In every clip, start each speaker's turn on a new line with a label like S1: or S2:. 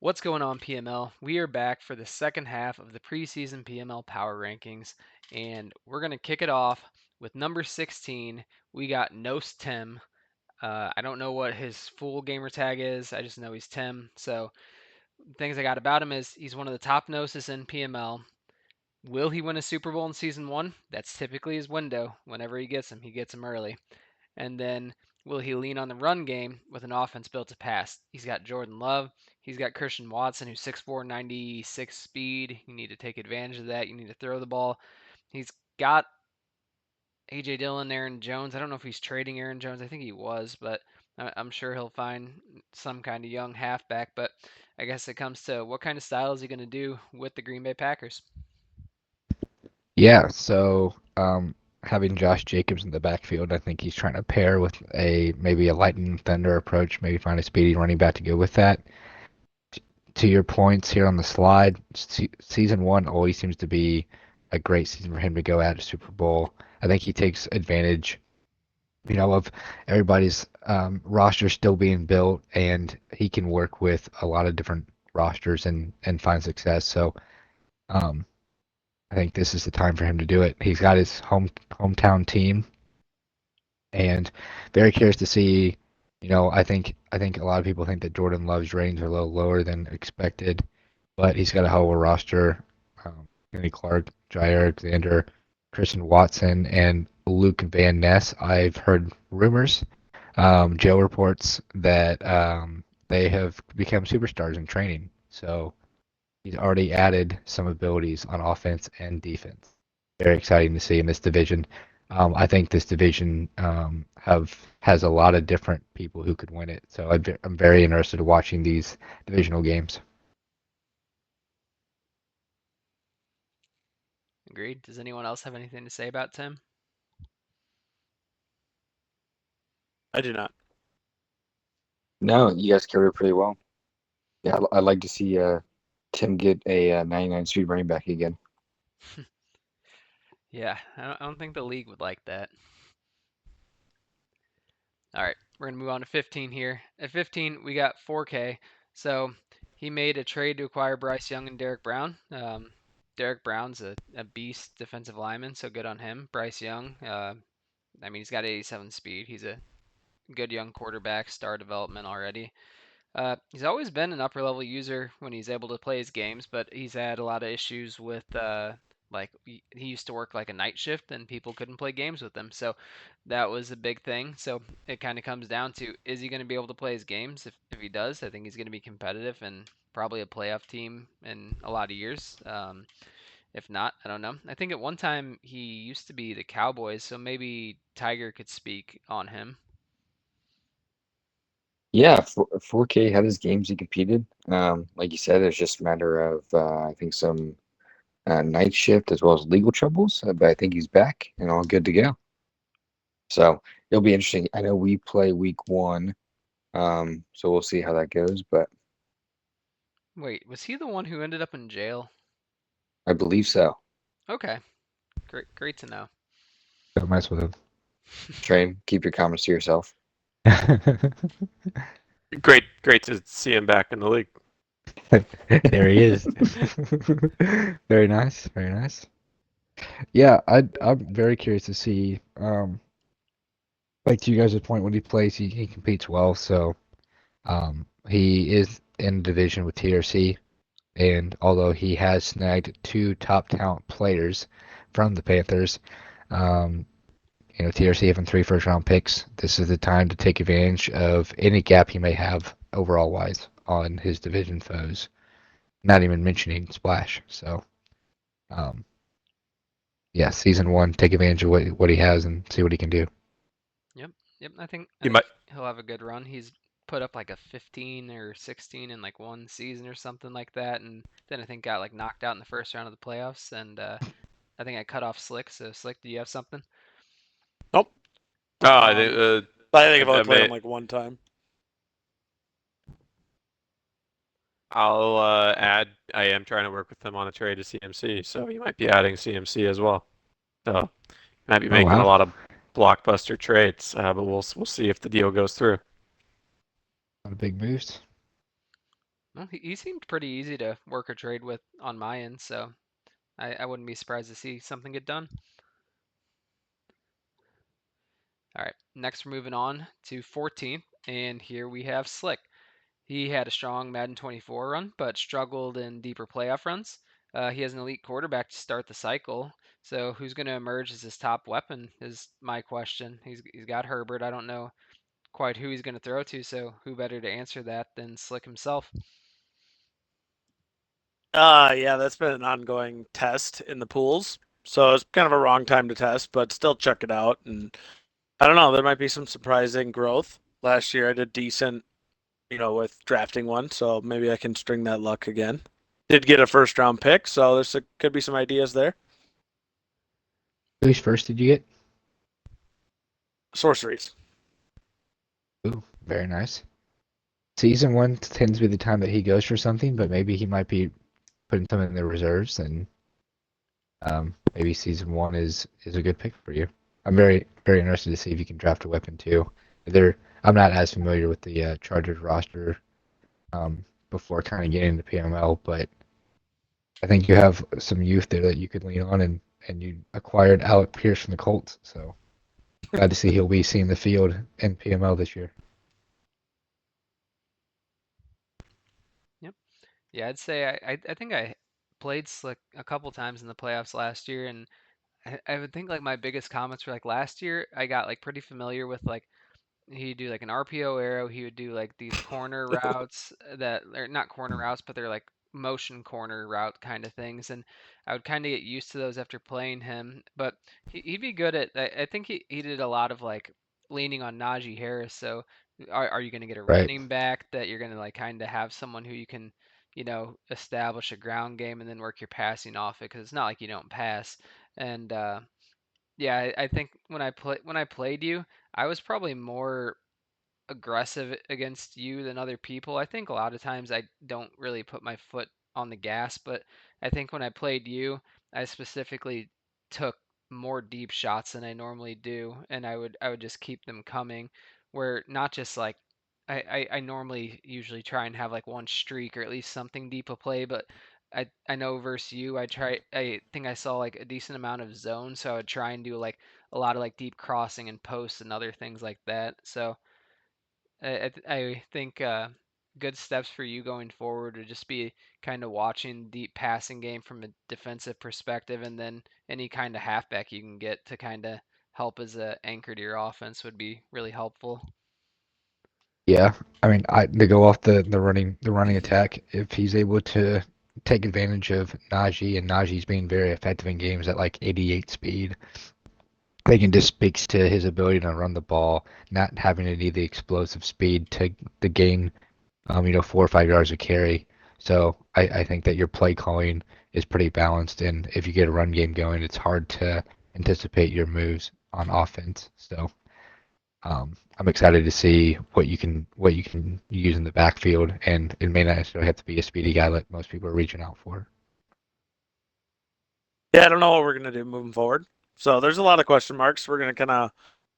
S1: What's going on, PML? We are back for the second half of the preseason PML power rankings, and we're going to kick it off with number 16. We got Nos Tim. I don't know what his full gamer tag is. I just know he's Tim. So, things I got about him is he's one of the top Gnosis in PML. Will he win a Super Bowl in season one? That's typically his window. Whenever he gets him early. And then will he lean on the run game with an offense built to pass? He's got Jordan Love. He's got Christian Watson, who's 6'4", 96 speed. You need to take advantage of that. You need to throw the ball. He's got A.J. Dillon, Aaron Jones. I don't know if he's trading Aaron Jones. I think he was, but I'm sure he'll find some kind of young halfback. But I guess it comes to what kind of style is he going to do with the Green Bay Packers?
S2: Yeah, so having Josh Jacobs in the backfield, I think he's trying to pair with a maybe a lightning thunder approach, maybe find a speedy running back to go with that. To your points here on the slide, season one always seems to be a great season for him to go at a Super Bowl. I think he takes advantage, of everybody's roster still being built, and he can work with a lot of different rosters and find success. So um, I think this is the time for him to do it. He's got his hometown team, and very curious to see. I think a lot of people think that Jordan Love's ratings are a little lower than expected, but he's got a hell of a roster. Kenny Clark, Jair Alexander, Christian Watson, and Luke Van Ness. I've heard rumors. Joe reports that they have become superstars in training. So he's already added some abilities on offense and defense. Very exciting to see in this division. I think this division has a lot of different people who could win it. So I'm very interested in watching these divisional games.
S1: Agreed. Does anyone else have anything to say about Tim?
S3: I do not.
S4: No, you guys covered it pretty well. Yeah, I'd like to see Tim get a 99 speed running back again.
S1: Yeah, I don't think the league would like that. All right, we're going to move on to 15 here. At 15, we got 4K. So he made a trade to acquire Bryce Young and Derek Brown. Derek Brown's a beast defensive lineman, so good on him. Bryce Young, I mean, he's got 87 speed. He's a good young quarterback, star development already. He's always been an upper level user when he's able to play his games, but he's had a lot of issues with like he used to work like a night shift and people couldn't play games with him. So that was a big thing. So it kind of comes down to is he going to be able to play his games? If he does, I think he's going to be competitive and probably a playoff team in a lot of years. If not, I don't know. I think at one time he used to be the Cowboys, so maybe Tiger could speak on him.
S4: Yeah, 4K had his games he competed. Like you said, it's just a matter of I think some night shift as well as legal troubles. But I think he's back and all good to go. So it'll be interesting. I know we play week one, so we'll see how that goes. But
S1: Wait, was he the one who ended up in jail?
S4: I believe so.
S1: Okay, great to know.
S2: Don't mess with
S4: Train, keep your comments to yourself.
S2: him.
S3: Great to see him back in the league.
S2: There he is. Very nice, very nice. Yeah, I'm very curious to see. Like to you guys' point, when he plays, he competes well. So he is in division with TRC, and although he has snagged two top talent players from the Panthers, um, TRC having three first round picks, this is the time to take advantage of any gap he may have overall wise on his division foes. Not even mentioning Splash. So, um, yeah, season one, take advantage of what he has and see what he can do.
S1: Yep, yep. I
S3: He
S1: think
S3: might.
S1: he'll have a good run. He's put up like a 15 or 16 in like one season or something like that, and then I think got like knocked out in the first round of the playoffs. And I think I cut off Slick. So Slick, do you have something?
S3: Nope.
S5: Um, I think I've only
S3: I
S5: played him
S3: may.
S5: like one time.
S3: I'll add. I am trying to work with him on a trade to CMC, so he might be adding CMC as well. So he might be
S2: Oh
S3: making a
S2: wow,
S3: lot of blockbuster trades, but we'll see if the deal goes through.
S2: a lot of big moves.
S1: Well, he seemed pretty easy to work or trade with on my end, so I wouldn't be surprised to see something get done. All right, next we're moving on to 14th, and here we have Slick. He had a strong Madden 24 run, but struggled in deeper playoff runs. He has an elite quarterback to start the cycle, so who's going to emerge as his top weapon is my question. He's got Herbert. I don't know quite who he's going to throw to, so who better to answer that than Slick himself?
S5: Yeah, that's been an ongoing test in the pools. So it's kind of a wrong time to test, but still check it out. And I don't know, there might be some surprising growth. Last year I did decent, with drafting one, so maybe I can string that luck again. Did get a first round pick, so could be some ideas there.
S2: Whose first did you get?
S5: Sorceries.
S2: Ooh, very nice. Season one tends to be the time that he goes for something, but maybe he might be putting some in the reserves, and maybe season one is a good pick for you. I'm very interested to see if you can draft a weapon too. I'm not as familiar with the Chargers roster before kind of getting into PML, but I think you have some youth there that you could lean on, and you acquired Alec Pierce from the Colts, so glad to see he'll be seeing the field in PML this year.
S1: Yep. Yeah, I'd say I think I played Slick a couple times in the playoffs last year, and I would think like my biggest comments were like last year I got like pretty familiar with like he'd do like an RPO arrow. He would do like these corner routes that are not corner routes, but they're like motion corner route kind of things. And I would kind of get used to those after playing him. But he'd be good at, I think he did a lot of like leaning on Najee Harris. So are you going to get a
S2: Right.
S1: running back that you're going to like kind of have someone who you can, establish a ground game and then work your passing off it? Because it's not like you don't pass. And yeah, I think when I played you, I was probably more aggressive against you than other people. I think a lot of times I don't really put my foot on the gas, but I think when I played you, I specifically took more deep shots than I normally do, and I would just keep them coming. Where not just like I normally usually try and have like one streak or at least something deep a play, but I know versus you, I think I saw like a decent amount of zone, so I would try and do like a lot of like deep crossing and posts and other things like that. So I think good steps for you going forward would just be kind of watching deep passing game from a defensive perspective, and then any kind of halfback you can get to kind of help as a anchor to your offense would be really helpful.
S2: Yeah, I mean, to go off the running attack, if he's able to take advantage of Najee and Najee's being very effective in games at like 88 speed, I think it just speaks to his ability to run the ball, not having to need the explosive speed to gain 4 or 5 yards of carry. So I think that your play calling is pretty balanced, and if you get a run game going, it's hard to anticipate your moves on offense. So I'm excited to see what you can use in the backfield, and it may not necessarily have to be a speedy guy like most people are reaching out for.
S5: Yeah, I don't know what we're gonna do moving forward. So there's a lot of question marks. We're gonna kind of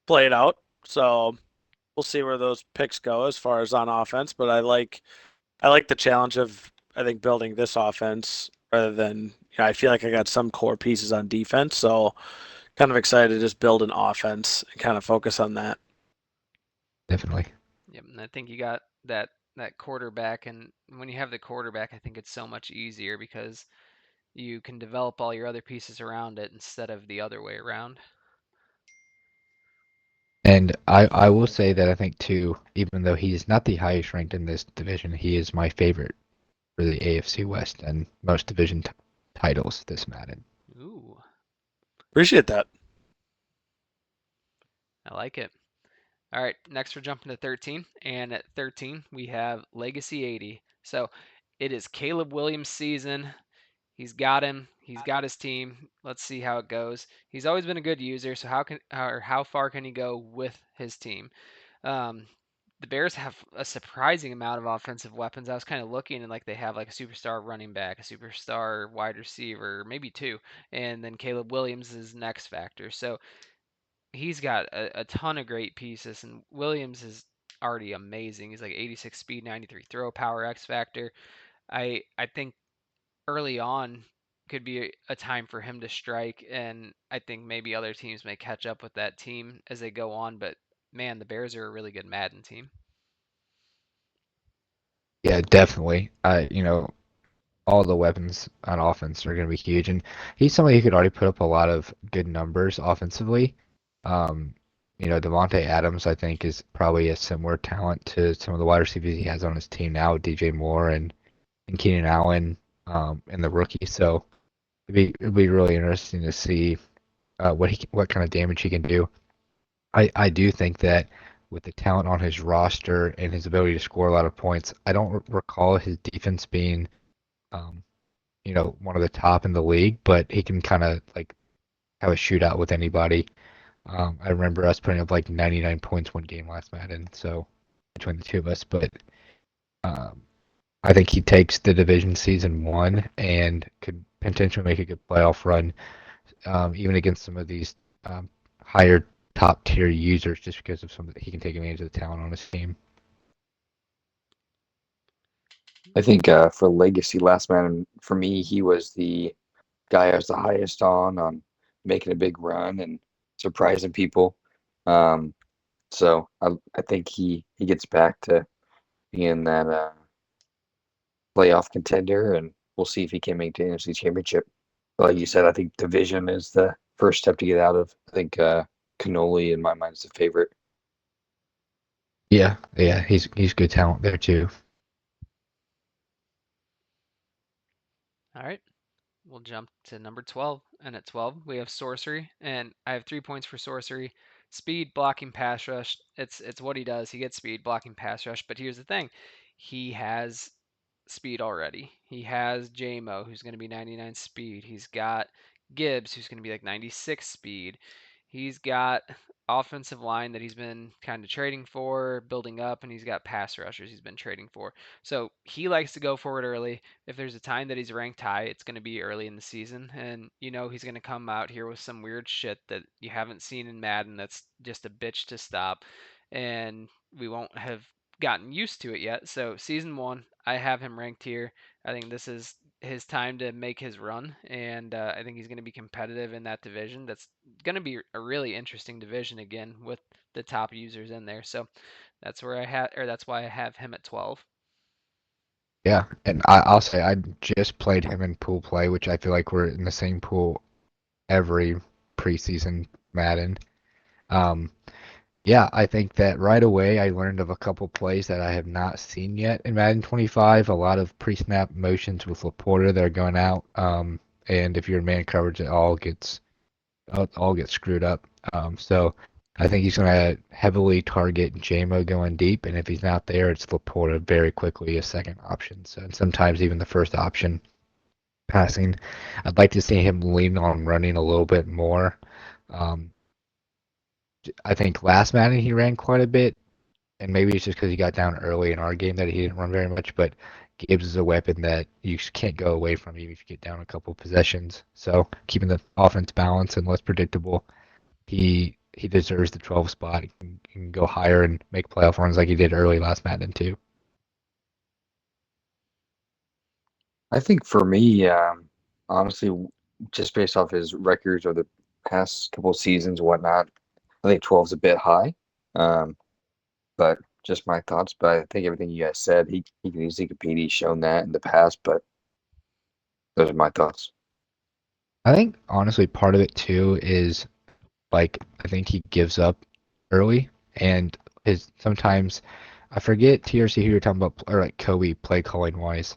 S5: play it out. So we'll see where those picks go as far as on offense. But I like the challenge of I think building this offense rather than I feel like I got some core pieces on defense. So kind of excited to just build an offense and kind of focus on that.
S2: Definitely.
S1: Yep, and I think you got that quarterback, and when you have the quarterback, I think it's so much easier because you can develop all your other pieces around it instead of the other way around.
S2: And I will say that I think too, even though he is not the highest ranked in this division, he is my favorite for the AFC West and most division titles this Madden.
S1: Ooh,
S5: Appreciate that.
S1: I like it. All right, next we're jumping to 13, and at 13 we have Legacy 80. So it is Caleb Williams' season. He's got him. He's got his team. Let's see how it goes. He's always been a good user, so how far can he go with his team? Um, the Bears have a surprising amount of offensive weapons. I was kind of looking and like they have like a superstar running back, a superstar wide receiver, maybe two, and then Caleb Williams is next factor. So he's got a ton of great pieces, and Williams is already amazing. He's like 86 speed, 93 throw power, X factor. I think early on could be a time for him to strike, and I think maybe other teams may catch up with that team as they go on. But man, the Bears are a really good Madden team.
S2: Yeah, definitely. All the weapons on offense are going to be huge, and he's somebody who could already put up a lot of good numbers offensively. Um, Devontae Adams, I think, is probably a similar talent to some of the wide receivers he has on his team now, DJ Moore and Keenan Allen, and the rookie. So it'd be really interesting to see what kind of damage he can do. I do think that with the talent on his roster and his ability to score a lot of points, I don't recall his defense being um, one of the top in the league, but he can kind of like have a shootout with anybody. I remember us putting up like 99 points one game last Madden, so between the two of us, but um, I think he takes the division season one and could potentially make a good playoff run, even against some of these um, higher top tier users, just because of some he can take advantage of the talent on his team.
S4: I think for legacy last man, for me, he was the guy I was the highest on making a big run and surprising people. Um, so I think he gets back to being that playoff contender, and we'll see if he can make the NFC Championship. Like you said, I think division is the first step to get out of. I think Cannoli, in my mind, is the favorite.
S2: Yeah, he's good talent there too.
S1: All right. We'll jump to number 12. And at 12, we have sorcery. And I have 3 points for sorcery. Speed, blocking, pass rush. It's what he does. He gets speed, blocking, pass rush. But here's the thing. He has speed already. He has JMO, who's going to be 99 speed. He's got Gibbs, who's going to be like 96 speed. He's got offensive line that he's been kind of trading for, building up, and he's got pass rushers he's been trading for. So he likes to go forward early. If there's a time that he's ranked high, it's going to be early in the season. And he's going to come out here with some weird shit that you haven't seen in Madden that's just a bitch to stop. And we won't have gotten used to it yet. So season one, I have him ranked here. I think this is his time to make his run, and I think he's going to be competitive in that division. That's going to be a really interesting division again with the top users in there. So that's why I have him at 12.
S2: Yeah, and I'll say I just played him in pool play, which I feel like we're in the same pool every preseason Madden. Um, yeah, I think that right away I learned of a couple plays that I have not seen yet in Madden 25. A lot of pre-snap motions with Laporta that are going out, and if you're in man coverage, it all gets screwed up. So I think he's going to heavily target JMO going deep, and if he's not there, it's Laporta very quickly a second option. So and sometimes even the first option passing. I'd like to see him lean on running a little bit more. Um, I think last Madden he ran quite a bit, and maybe it's just because he got down early in our game that he didn't run very much. But Gibbs is a weapon that you just can't go away from even if you get down a couple possessions. So keeping the offense balanced and less predictable, he deserves the 12 spot. He can go higher and make playoff runs like he did early last Madden too.
S4: I think for me, honestly, just based off his records of the past couple of seasons and whatnot, I think 12 is a bit high. Um, but just my thoughts. But I think everything you guys said, he can easily compete. He's shown that in the past. But those are my thoughts.
S2: I think honestly part of it too is like I think he gives up early and his sometimes I forget TRC who you're talking about or like Kobe play calling wise.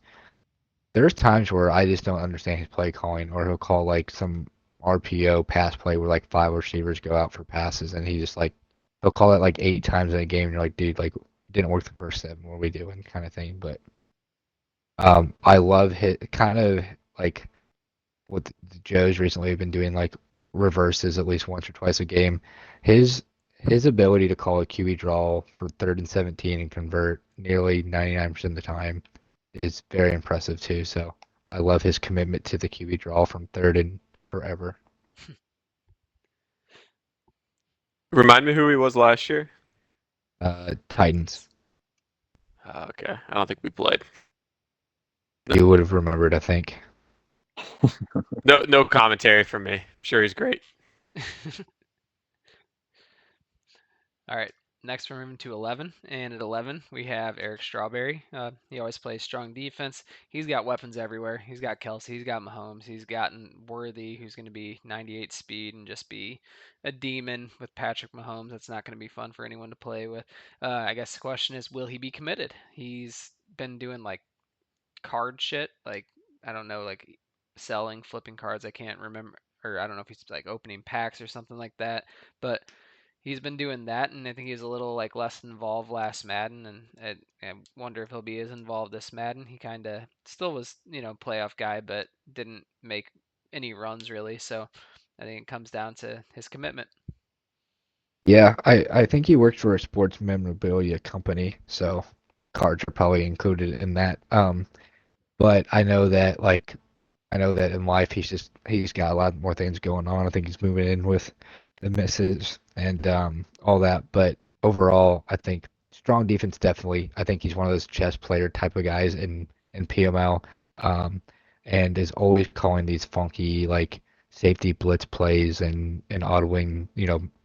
S2: There's times where I just don't understand his play calling or he'll call like some RPO pass play where like five receivers go out for passes and he just like he'll call it like 8 times in a game and you're like, dude, like didn't work the first seven, what are we doing kind of thing. But I love his kind of like what the Joes recently have been doing, like reverses at least once or twice a game. His his ability to call a QB draw for 3rd and 17 and convert nearly 99% of the time is very impressive too. So I love his commitment to the QB draw from third and forever.
S3: Remind me who he was last year.
S2: Titans.
S3: Okay, I don't think we played.
S2: You would have remembered, I think.
S3: No commentary from me. I'm sure he's great.
S1: All right. Next, we're moving to 11, and at 11 we have Eric Strawberry. He always plays strong defense. He's got weapons everywhere. He's got Kelsey. He's got Mahomes. He's gotten Worthy, who's going to be 98 speed and just be a demon with Patrick Mahomes. That's not going to be fun for anyone to play with. I guess the question is, will he be committed? He's been doing like card shit, like I don't know, like selling, flipping cards. I can't remember, or I don't know if he's like opening packs or something like that, but he's been doing that, and I think he was a little like less involved last Madden, and I wonder if he'll be as involved this Madden. He kind of still was, playoff guy, but didn't make any runs really. So I think it comes down to his commitment.
S2: Yeah, I think he works for a sports memorabilia company, so cards are probably included in that. But I know that in life he's got a lot more things going on. I think he's moving in with the missus and all that. But overall, I think strong defense definitely. I think he's one of those chess player type of guys in PML, um, and is always calling these funky like safety blitz plays and autoing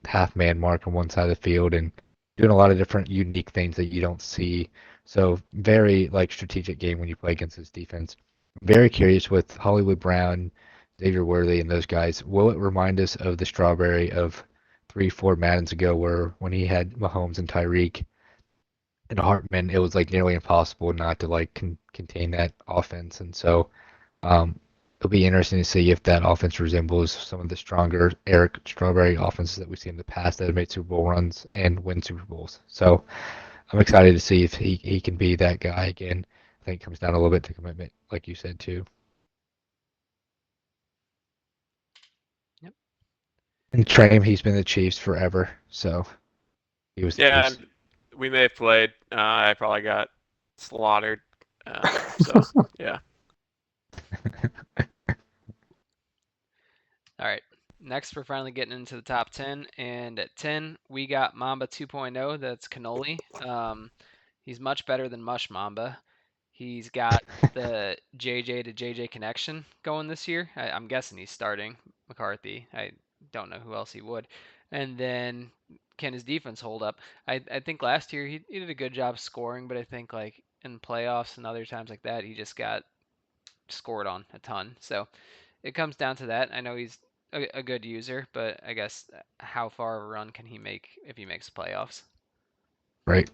S2: half man mark on one side of the field and doing a lot of different unique things that you don't see. So very like strategic game when you play against this defense. Very curious with Hollywood Brown, Xavier Worthy, and those guys. Will it remind us of the Strawberry of 3, 4 Maddens ago, where when he had Mahomes and Tyreek and Hartman, it was like nearly impossible not to like contain that offense. And so it'll be interesting to see if that offense resembles some of the stronger Eric Strawberry offenses that we've seen in the past that have made Super Bowl runs and win Super Bowls. So I'm excited to see if he can be that guy again. I think it comes down a little bit to commitment, like you said too.
S1: Yep.
S2: And Trame, he's been the Chiefs forever, so he was the
S3: Yeah,
S2: Chiefs.
S3: and we may have played. I probably got slaughtered. So yeah.
S1: All right. Next, we're finally getting into the top 10. And at 10, we got Mamba 2.0. That's Cannoli. He's much better than Mush Mamba. He's got the JJ to JJ connection going this year. I'm guessing he's starting McCarthy. I don't know who else he would. And then can his defense hold up? I think last year he did a good job scoring, but I think like in playoffs and other times like that, he just got scored on a ton. So it comes down to that. I know he's a good user, but I guess how far of a run can he make if he makes playoffs?
S2: Right.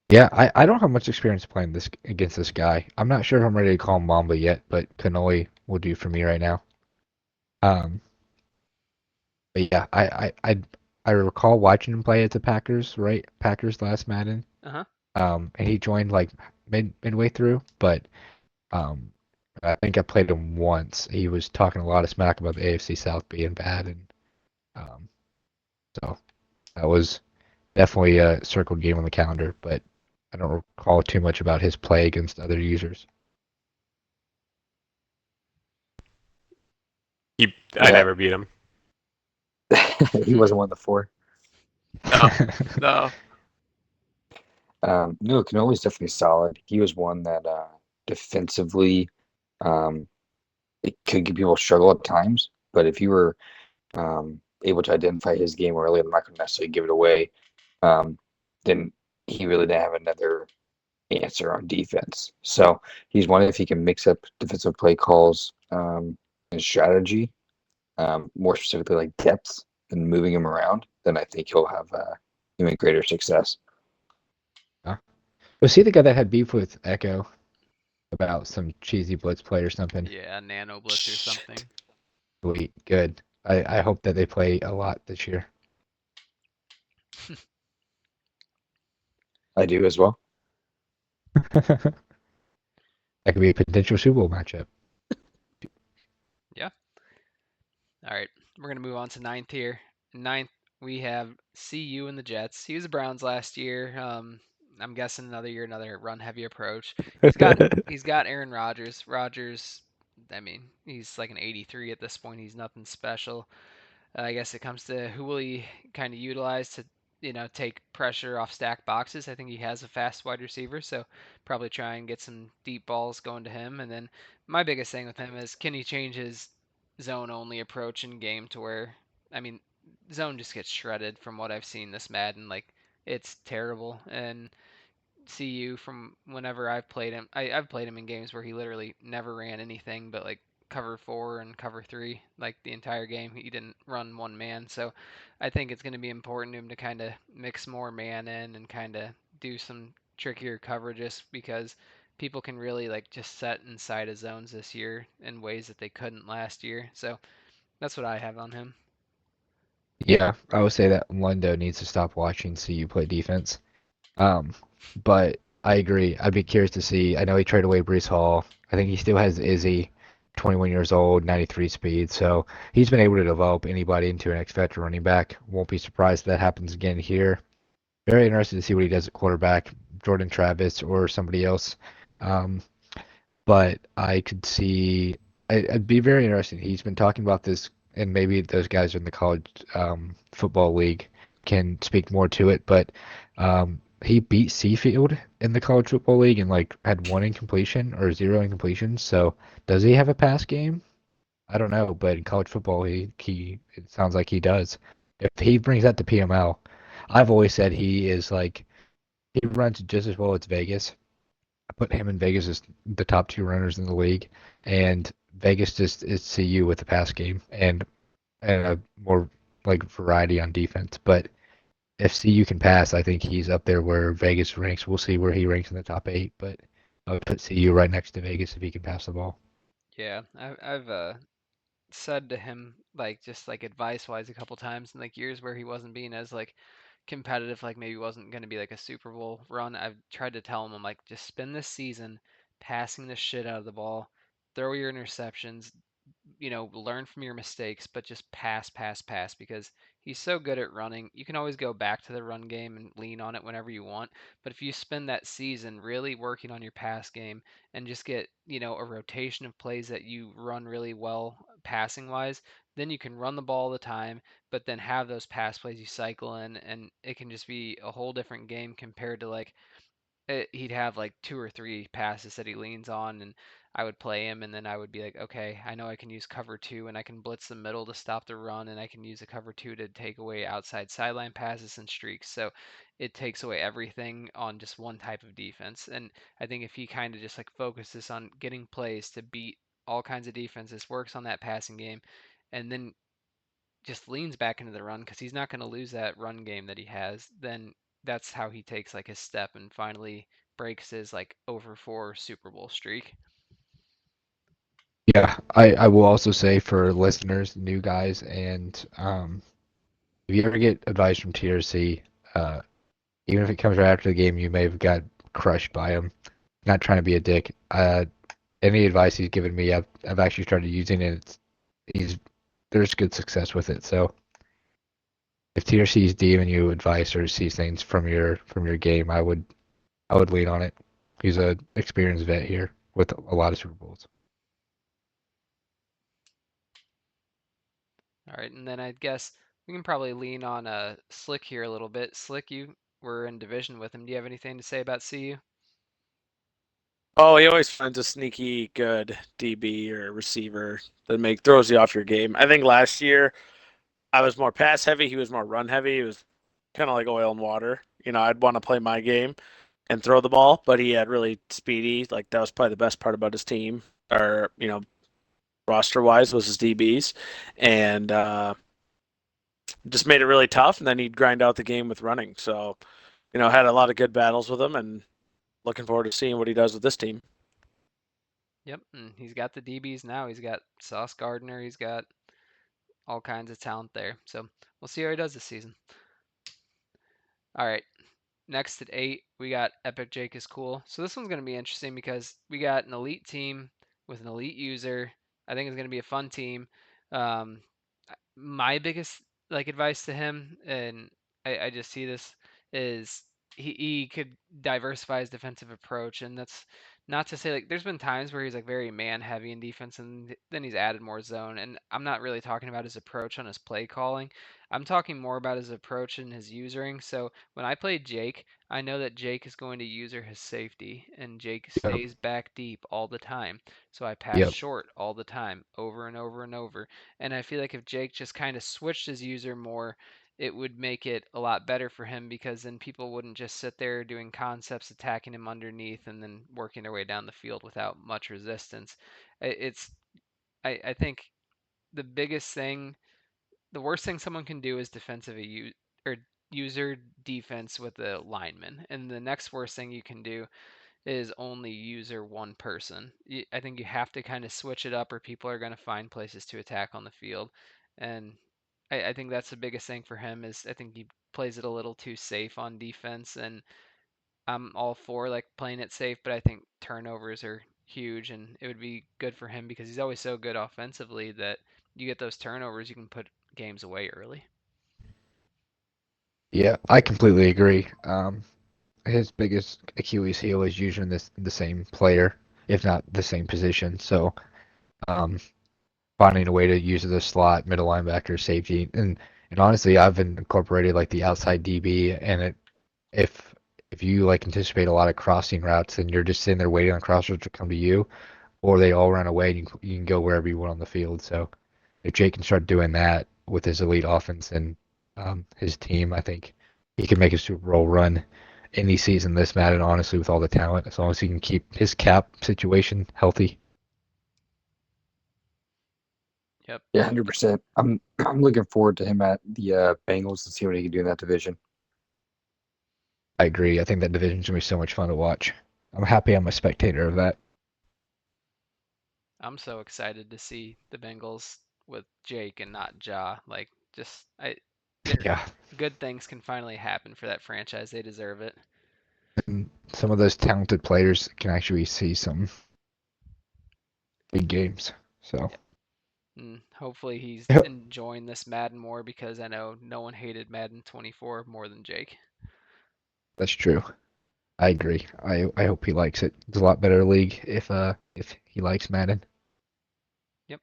S2: Yeah, I don't have much experience playing this against this guy. I'm not sure if I'm ready to call him Mamba yet, but Cannoli will do for me right now. Um, but yeah, I recall watching him play at the Packers, right? Packers last Madden.
S1: Uh-huh.
S2: And he joined like midway through, but um, I think I played him once. He was talking a lot of smack about the AFC South being bad, and um, so that was definitely a circled game on the calendar, but I don't recall too much about his play against other users.
S3: I
S4: Yeah,
S3: never beat him.
S4: he wasn't one of the four.
S3: No, no.
S4: No, Canoli's definitely solid. He was one that defensively, um, it could give people struggle at times, but if you were able to identify his game early, I'm not going to necessarily give it away. Um, then he really didn't have another answer on defense. So he's one if he can mix up defensive play calls and strategy, more specifically like depth and moving him around, then I think he'll have even greater success.
S2: Was he the guy that had beef with Echo about some cheesy blitz play or something?
S1: Yeah, Nano Blitz or something.
S2: Sweet, good. I hope that they play a lot this year.
S4: I do as well.
S2: That could be a potential Super Bowl matchup.
S1: Yeah. All right. We're gonna move on to ninth here. Ninth, we have CU and the Jets. He was the Browns last year. I'm guessing another year, another run heavy approach. He's got Aaron Rodgers. Rodgers, I mean, he's like an 83 at this point. He's nothing special. I guess it comes to who will he kind of utilize to, take pressure off stack boxes. I think he has a fast wide receiver, so probably try and get some deep balls going to him. And then my biggest thing with him is, can he change his zone only approach in game to where, I mean, zone just gets shredded from what I've seen this Madden. Like, it's terrible. And CU, from whenever I've played him, I've played him in games where he literally never ran anything but like cover four and cover three, like the entire game. He didn't run one man. So I think it's going to be important to him to kind of mix more man in and kind of do some trickier coverages, because people can really like just set inside of zones this year in ways that they couldn't last year. So that's what I have on him.
S2: Yeah, I would say that Lundo needs to stop watching CU play defense. Um, but I agree. I'd be curious to see. I know he traded away Brees Hall. I think he still has Izzy, 21 years old, 93 speed. So he's been able to develop anybody into an X factor running back. Won't be surprised if that happens again here. Very interested to see what he does at quarterback, Jordan Travis or somebody else. Um, but I could see it'd be very interesting. He's been talking about this, and maybe those guys in the college football league can speak more to it. But he beat Seafield in the college football league and like had one incompletion or zero incompletions. So does he have a pass game? I don't know, but in college football, he it sounds like he does. If he brings that to PML, I've always said he is like he runs just as well as Vegas. I put him and Vegas as the top two runners in the league, and Vegas just is CU with the pass game and a more like variety on defense. But if CU can pass, I think he's up there where Vegas ranks. We'll see where he ranks in the top 8, but I would put CU right next to Vegas if he can pass the ball.
S1: Yeah, I've said to him, like, just like advice wise, a couple times in like years where he wasn't being as like competitive, like maybe wasn't going to be like a Super Bowl run. I've tried to tell him, I'm like, just spend this season passing the shit out of the ball, throw your interceptions, learn from your mistakes, but just pass, pass, pass, because he's so good at running. You can always go back to the run game and lean on it whenever you want. But if you spend that season really working on your pass game and just get, a rotation of plays that you run really well passing wise, then you can run the ball all the time, but then have those pass plays you cycle in, and it can just be a whole different game compared to like he'd have like two or three passes that he leans on, and I would play him, and then I would be like, okay, I know I can use cover two, and I can blitz the middle to stop the run, and I can use a cover two to take away outside sideline passes and streaks. So it takes away everything on just one type of defense. And I think if he kind of just like focuses on getting plays to beat all kinds of defenses, works on that passing game, and then just leans back into the run, because he's not going to lose that run game that he has, then that's how he takes like his step and finally breaks his like over four Super Bowl streak.
S2: Yeah, I will also say for listeners, new guys, and if you ever get advice from TRC, uh, even if it comes right after the game, you may have got crushed by him. Not trying to be a dick. Any advice he's given me, I've actually started using it. He's there's good success with it. So if TRC is giving you advice or sees things from your game, I would lean on it. He's a experienced vet here with a lot of Super Bowls.
S1: All right, and then I guess we can probably lean on Slick here a little bit. Slick, you were in division with him. Do you have anything to say about CU?
S5: Oh, he always finds a sneaky good DB or receiver that make throws you off your game. I think last year I was more pass heavy. He was more run heavy. It was kind of like oil and water. I'd want to play my game and throw the ball, but he had really speedy. Like that was probably the best part about his team, or roster wise, was his DBs, and just made it really tough. And then he'd grind out the game with running. So, had a lot of good battles with him, and looking forward to seeing what he does with this team.
S1: Yep, and he's got the DBs now. He's got Sauce Gardner. He's got all kinds of talent there. So we'll see how he does this season. All right, next at 8, we got Epic Jake is cool. So this one's going to be interesting because we got an elite team with an elite user. I think it's going to be a fun team. Um, my biggest like advice to him, and I just see this, is he could diversify his defensive approach, and that's not to say like there's been times where he's like very man heavy in defense and then he's added more zone, and I'm not really talking about his approach on his play calling. I'm talking more about his approach and his usering. So when I play Jake, I know that Jake is going to user his safety and Jake
S2: Yep.
S1: stays back deep all the time. So I pass
S2: Yep.
S1: short all the time, over and over and over. And I feel like if Jake just kind of switched his user more, it would make it a lot better for him because then people wouldn't just sit there doing concepts, attacking him underneath, and then working their way down the field without much resistance. It's I think the biggest thing, the worst thing someone can do is defensive or user defense with a lineman, and the next worst thing you can do is only user one person. I think you have to kind of switch it up, or people are going to find places to attack on the field, and I think that's the biggest thing for him is I think he plays it a little too safe on defense, and I'm all for like playing it safe, but I think turnovers are huge, and it would be good for him because he's always so good offensively that you get those turnovers, you can put games away early.
S2: Yeah, I completely agree. His biggest Achilles heel is using the same player, if not the same position. So, um, finding a way to use the slot, middle linebacker, safety, and honestly, I've incorporated like the outside DB, and if if you like anticipate a lot of crossing routes, and you're just sitting there waiting on crossers to come to you, or they all run away, and you can go wherever you want on the field. So, if Jake can start doing that with his elite offense and his team, I think he can make a Super Bowl run any season this Madden, honestly, with all the talent, as long as he can keep his cap situation healthy.
S1: Yep.
S4: Yeah, 100%. I'm looking forward to him at the Bengals and see what he can do in that division.
S2: I agree. I think that division's gonna be so much fun to watch. I'm happy I'm a spectator of that.
S1: I'm so excited to see the Bengals with Jake and not Ja. Like, just there,
S2: Yeah,
S1: good things can finally happen for that franchise. They deserve it.
S2: and some of those talented players can actually see some big games. So
S1: Yep. And hopefully he's
S2: yep,
S1: enjoying this Madden more because I know no one hated Madden 24 more than Jake.
S2: that's true. I agree. I hope he likes it. It's a lot better league if he likes Madden.
S1: Yep.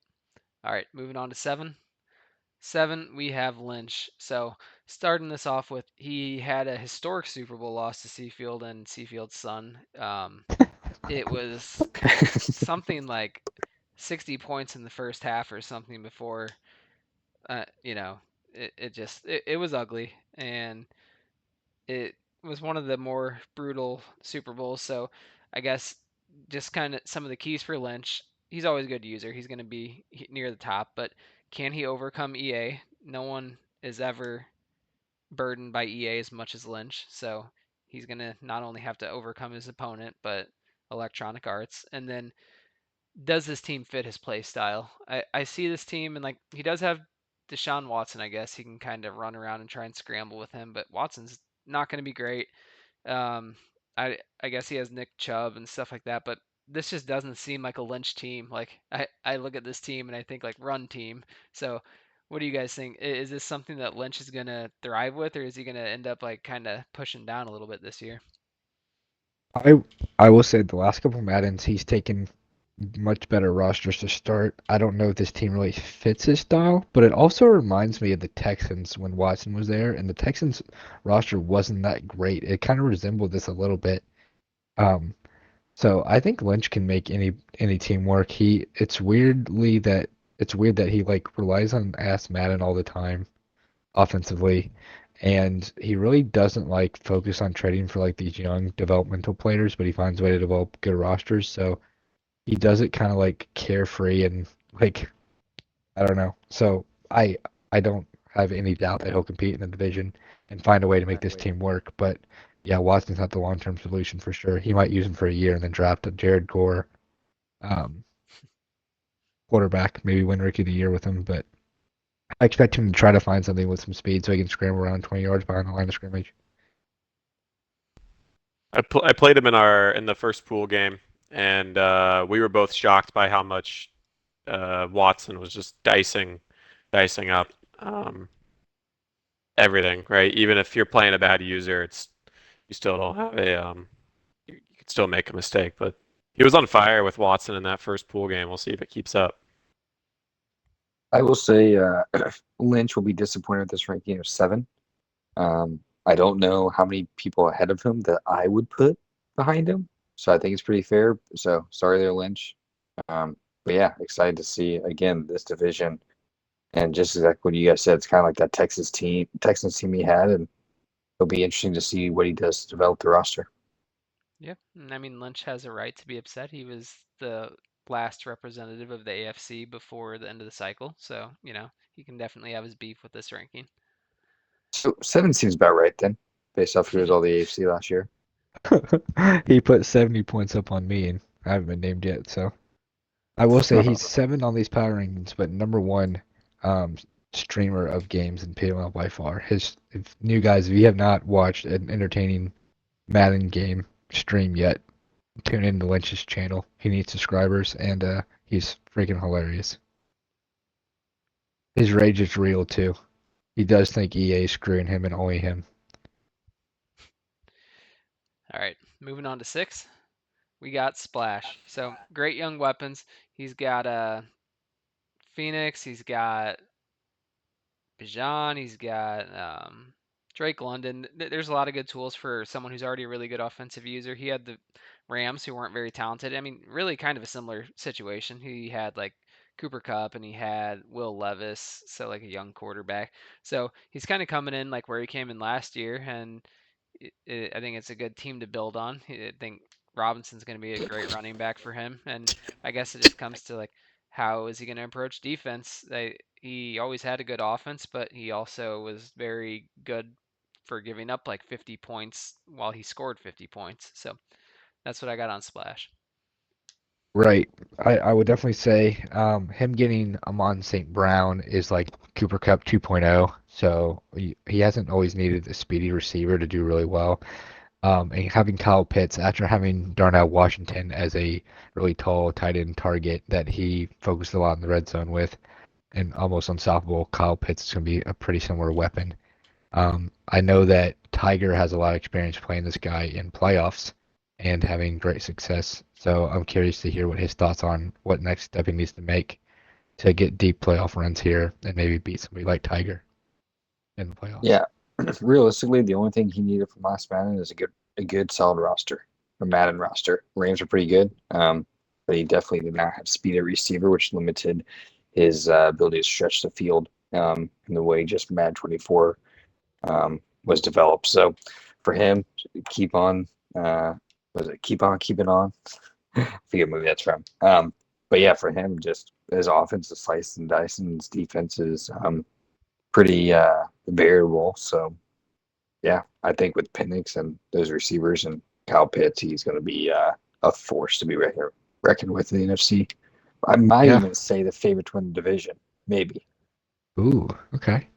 S1: All right, moving on to 7. 7, we have Lynch. So starting this off with, he had a historic Super Bowl loss to Seafield and Seafield's son. It was something like 60 points in the first half or something before, you know, it was ugly, and it was one of the more brutal Super Bowls. So I guess just kind of some of the keys for Lynch. He's always a good user. He's going to be near the top, but can he overcome EA? No one is ever burdened by EA as much as Lynch. So he's going to not only have to overcome his opponent, but Electronic Arts. And then does this team fit his play style? I see this team, and like he does have Deshaun Watson, I guess. He can kind of run around and try and scramble with him, but Watson's not going to be great. Um, I guess he has Nick Chubb and stuff like that, but this just doesn't seem like a Lynch team. Like I look at this team and I think like run team. So what do you guys think? Is this something that Lynch is gonna thrive with, or is he gonna end up like kind of pushing down a little bit this year?
S2: I I will say the last couple Maddens he's taken much better rosters to start. I don't know if this team really fits his style, but it also reminds me of the Texans when Watson was there, and the Texans roster wasn't that great. It kind of resembled this a little bit. Um, so I think Lynch can make any team work. It's weird that he like relies on ass Madden all the time offensively, and he really doesn't like focus on trading for like these young developmental players, but he finds a way to develop good rosters. So he does it kind of like carefree and like I don't know. So I don't have any doubt that he'll compete in the division and find a way to make this team work. But yeah, Watson's not the long-term solution for sure. He might use him for a year and then draft a Jared Gore um, quarterback, maybe win Rookie of the Year with him. But I expect him to try to find something with some speed so he can scramble around 20 yards behind the line of scrimmage.
S3: I played him in the first pool game, and we were both shocked by how much Watson was just dicing up everything, right? Even if you're playing a bad user, it's you still don't have a you can still make a mistake, but He was on fire with Watson in that first pool game. We'll see if it keeps up.
S4: I will say Lynch will be disappointed with this ranking of 7. I don't know how many people ahead of him that I would put behind him, so I think it's pretty fair. So sorry there, Lynch. But yeah, excited to see again this division, and just like what you guys said, it's kind of like that Texans team he had, and it'll be interesting to see what he does to develop the roster.
S1: Yeah, and I mean Lynch has a right to be upset. He was the last representative of the AFC before the end of the cycle, so he can definitely have his beef with this ranking.
S4: So 7 seems about right then, based off who was all the AFC last year.
S2: He put 70 points up on me, and I haven't been named yet. So I will say he's 7 on these power rankings, but number 1 um, streamer of games in PML by far. If new guys, if you have not watched an entertaining Madden game stream yet, tune in to Lynch's channel. He needs subscribers, and he's freaking hilarious. His rage is real too. He does think EA is screwing him and only him.
S1: All right, moving on to 6. We got Splash. So great young weapons. He's got Phoenix. He's got Bijan. He's got Drake London. There's a lot of good tools for someone who's already a really good offensive user. He had the Rams, who weren't very talented. I mean, really kind of a similar situation. He had like Cooper Cup and he had Will Levis, so like a young quarterback. So he's kind of coming in like where he came in last year, and I think it's a good team to build on. I think Robinson's going to be a great running back for him, and I guess it just comes to like how is he going to approach defense? He always had a good offense, but he also was very good for giving up like 50 points while he scored 50 points. So that's what I got on Splash.
S2: Right. I would definitely say him getting Amon St. Brown is like Cooper Cup 2.0. So he hasn't always needed a speedy receiver to do really well. And having Kyle Pitts after having Darnell Washington as a really tall tight end target that he focused a lot in the red zone with and almost unstoppable, Kyle Pitts is going to be a pretty similar weapon. I know that Tiger has a lot of experience playing this guy in playoffs and having great success. So I'm curious to hear what his thoughts on what next step he needs to make to get deep playoff runs here and maybe beat somebody like Tiger in the playoffs.
S4: Yeah, realistically, the only thing he needed from last Madden is a good solid roster, a Madden roster. Rams are pretty good, but he definitely did not have speed at receiver, which limited his ability to stretch the field in the way just Mad 24 was developed. So for him, keep on, was it keep on keeping on? I forget what movie that's from. But yeah, for him, just his offense is slice and dice, and his defense is pretty variable. So yeah, I think with Penix and those receivers and Kyle Pitts, he's going to be a force to be reckoned with in the NFC. I might
S2: Yeah.
S4: even say the favorite to win the division, maybe.
S2: Ooh, okay.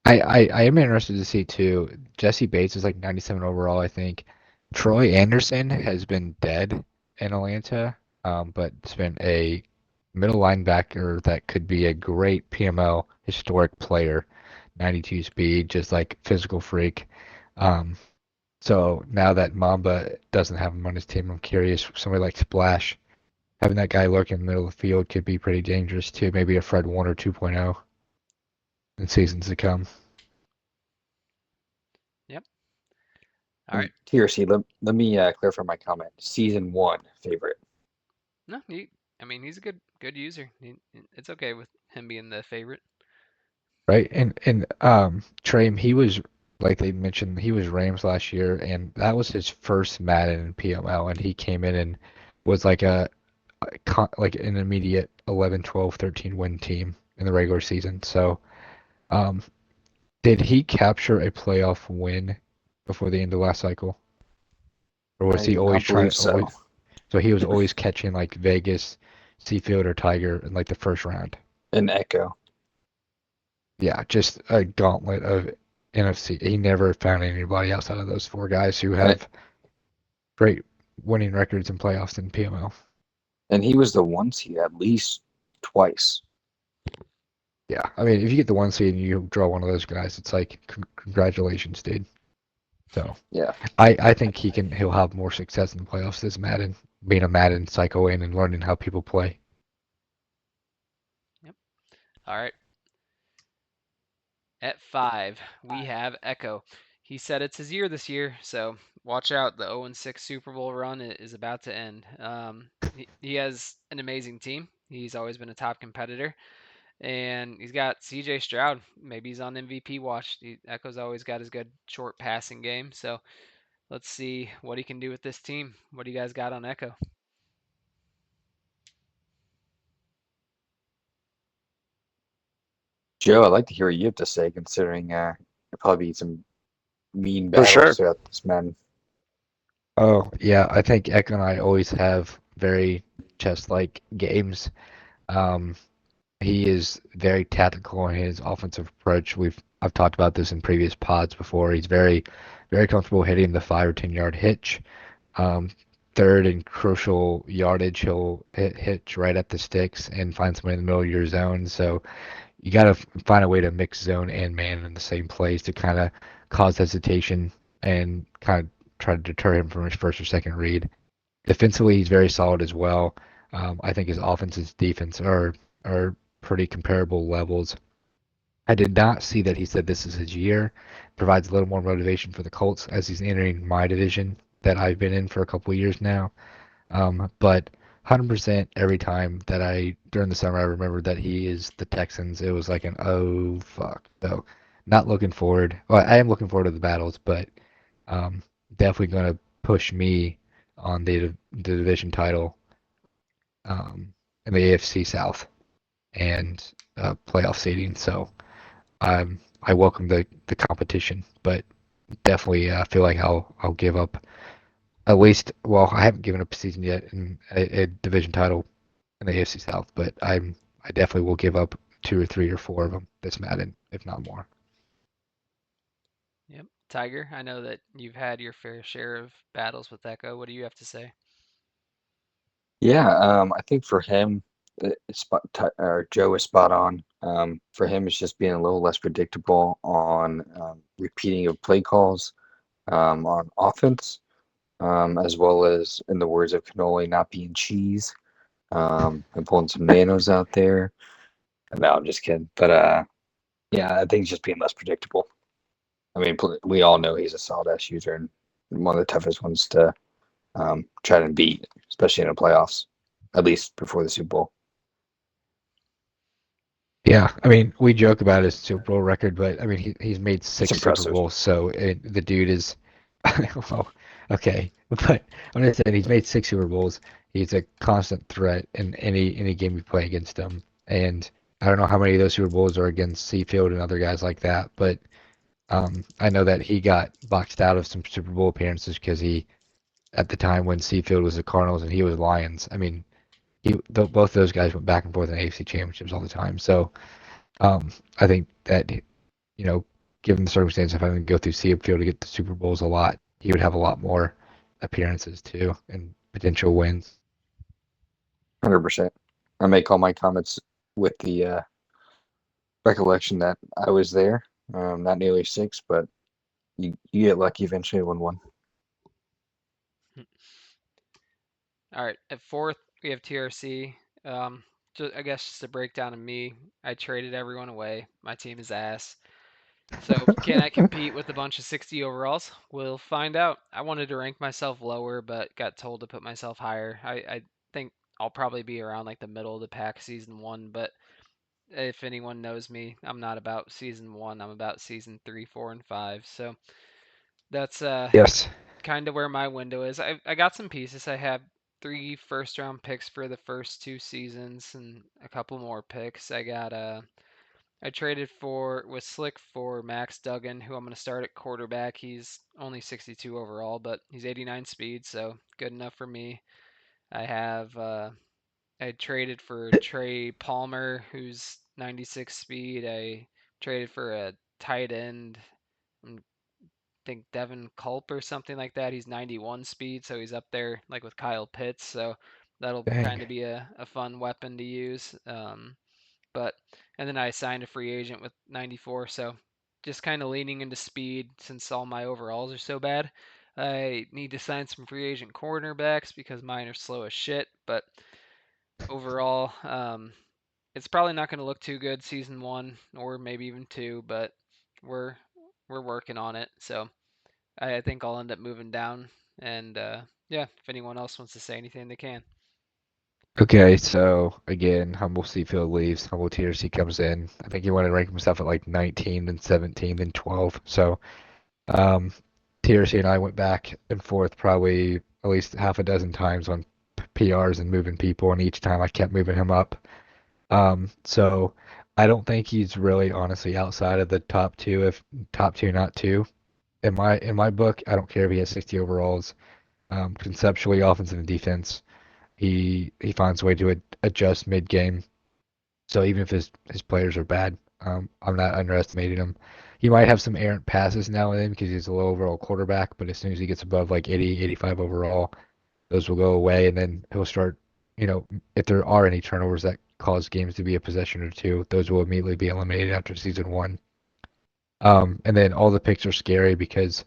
S2: I am interested to see too. Jesse Bates is like 97 overall, I think. Troy Anderson has been dead in Atlanta, but it's been a middle linebacker that could be a great PML historic player. 92 speed, just like physical freak. Um, so now that Mamba doesn't have him on his team, I'm curious. Somebody like Splash, having that guy lurk in the middle of the field could be pretty dangerous too. Maybe a Fred Warner 2.0 in seasons to come.
S1: Yep. All right.
S4: TRC, let me clarify my comment. Season 1 favorite.
S1: No, I mean, he's a good user. It's okay with him being the favorite.
S2: Right. And Trey, he was like they mentioned, he was Rams last year, and that was his first Madden in PML, and he came in and was like like an immediate 11, 12, 13 win team in the regular season. So, um, did he capture a playoff win before the end of last cycle, or was
S4: I
S2: he
S4: do
S2: always
S4: not believe
S2: trying
S4: so.
S2: always? So he was always catching like Vegas, Seafield, or Tiger in like the first round.
S4: An Echo.
S2: Yeah, just a gauntlet of NFC. He never found anybody outside of those 4 guys who
S4: And it,
S2: have great winning records in playoffs in PML.
S4: and he was the 1 seed at least twice.
S2: Yeah, I mean, if you get the 1 seed and you draw one of those guys, it's like congratulations, dude. So
S4: Yeah.
S2: I think he'll have more success in the playoffs this Madden being a Madden psycho in and learning how people play.
S1: Yep. All right. At 5, we have Echo. He said it's his year this year, so watch out. The 0-6 Super Bowl run is about to end. He has an amazing team. He's always been a top competitor, and he's got C.J. Stroud. Maybe he's on MVP watch. Echo's always got his good short passing game, so let's see what he can do with this team. What do you guys got on Echo?
S4: Joe, I'd like to hear what you have to say, considering there'll probably be some mean
S5: For
S4: battles
S5: sure.
S4: throughout this man.
S2: Oh, yeah, I think Echo and I always have very chess-like games. Um, he is very tactical in his offensive approach. I've talked about this in previous pods before. He's very comfortable hitting the 5 or 10 yard hitch. Um, third and crucial yardage, he'll hitch right at the sticks and find somebody in the middle of your zone. So you got to find a way to mix zone and man in the same place to kind of cause hesitation and kind of try to deter him from his first or second read. Defensively, he's very solid as well. I think his offense and his defense are pretty comparable levels. I did not see that he said this is his year. Provides a little more motivation for the Colts as he's entering my division that I've been in for a couple of years now. But 100% every time that during the summer, I remember that he is the Texans. It was like an oh fuck. So, not looking forward. Well, I am looking forward to the battles, but um, definitely going to push me on the division title in the AFC South and playoff seeding. So, I welcome the competition, but definitely feel like I'll give up at least. Well, I haven't given up a season yet in a division title in the AFC South, but I definitely will give up 2 or 3 or 4 of them this Madden, if not more.
S1: Yep. Tiger, I know that you've had your fair share of battles with Echo. What do you have to say?
S4: Yeah, I think for him, or Joe is spot on. For him, it's just being a little less predictable on repeating of play calls on offense, as well as, in the words of Cannoli, not being cheese and pulling some nanos out there. No, I'm just kidding. But yeah, I think it's just being less predictable. I mean, we all know he's a solid ass user and one of the toughest ones to try to beat, especially in the playoffs, at least before the Super Bowl.
S2: Yeah, I mean, we joke about his Super Bowl record, but I mean, he's made
S4: It's
S2: 6 Super
S4: impressive.
S2: Bowls, so the dude is, well, okay, but I'm just saying he's made 6 Super Bowls. He's a constant threat in any game we play against him, and I don't know how many of those Super Bowls are against Seafield and other guys like that, but I know that he got boxed out of some Super Bowl appearances because at the time when Seafield was the Cardinals and he was Lions, I mean, both those guys went back and forth in AFC championships all the time, so. I think that, given the circumstance of having to go through Seafield to get to Super Bowls a lot, he would have a lot more appearances too and potential wins.
S4: 100%. I make all my comments with the recollection that I was there. Not nearly 6, but you get lucky eventually when one.
S1: All right, at 4th, we have TRC. I guess just a breakdown of me. I traded everyone away. My team is ass. So can I compete with a bunch of 60 overalls? We'll find out. I wanted to rank myself lower, but got told to put myself higher. I think I'll probably be around like the middle of the pack season 1, but if anyone knows me, I'm not about season 1. I'm about season 3, 4, and 5. So that's
S2: Yes.
S1: kind of where my window is. I got some pieces. I have 3 first round picks for the first 2 seasons and a couple more picks. I traded for with Slick for Max Duggan, who I'm going to start at quarterback. He's only 62 overall, but he's 89 speed, so good enough for me. I have I traded for Trey Palmer, who's 96 speed. I traded for a tight end. I think Devin Culp or something like that. He's 91 speed, so he's up there like with Kyle Pitts. So that'll kind
S2: Dang.
S1: of be a fun weapon to use. But and then I signed a free agent with 94, so just kind of leaning into speed since all my overalls are so bad. I need to sign some free agent cornerbacks because mine are slow as shit. But overall, it's probably not going to look too good season 1 or maybe even 2, but we're we're working on it. So I think I'll end up moving down. And yeah, if anyone else wants to say anything, they can.
S2: Okay, so again, Humble Seafield leaves, Humble TRC comes in. I think he wanted to rank himself at like 19, then 17, then 12. So TRC and I went back and forth probably at least half a dozen times on PRs and moving people, and each time I kept moving him up. So I don't think he's really honestly outside of the top two, if top two, not two. In my book, I don't care if he has 60 overalls. Conceptually, offense and defense, he finds a way to adjust mid game. So even if his players are bad, I'm not underestimating him. He might have some errant passes now and then because he's a low overall quarterback, but as soon as he gets above like 80, 85 overall, those will go away, and then he'll start, if there are any turnovers that cause games to be a possession or two, those will immediately be eliminated after season one. And then all the picks are scary because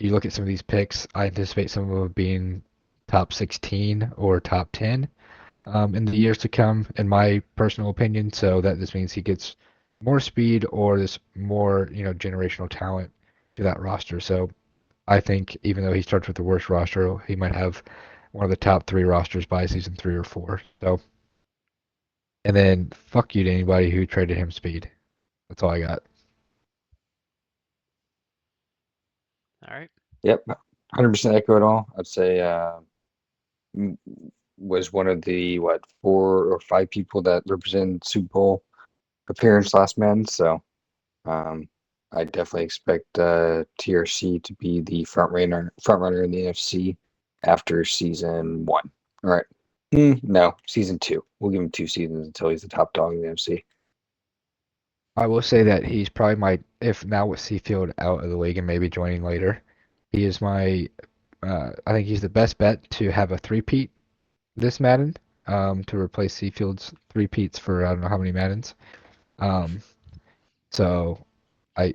S2: you look at some of these picks, I anticipate some of them being top 16 or top 10 in the years to come, in my personal opinion. So that this means he gets more speed or this more, generational talent to that roster. So I think even though he starts with the worst roster, he might have one of the top three rosters by season 3 or 4. So, and then fuck you to anybody who traded him speed. That's all I got.
S1: All right.
S4: Yep, 100% echo it all. I'd say m- was one of the what 4 or 5 people that represented Super Bowl appearance last man. So um, I definitely expect TRC to be the front runner in the NFC after season 1. All right. No, season 2. We'll give him 2 seasons until he's the top dog in the NFC.
S2: I will say that he's probably if now with Seafield out of the league and maybe joining later, he is I think he's the best bet to have a three-peat this Madden, to replace Seafield's three-peats for I don't know how many Maddens. Um, so I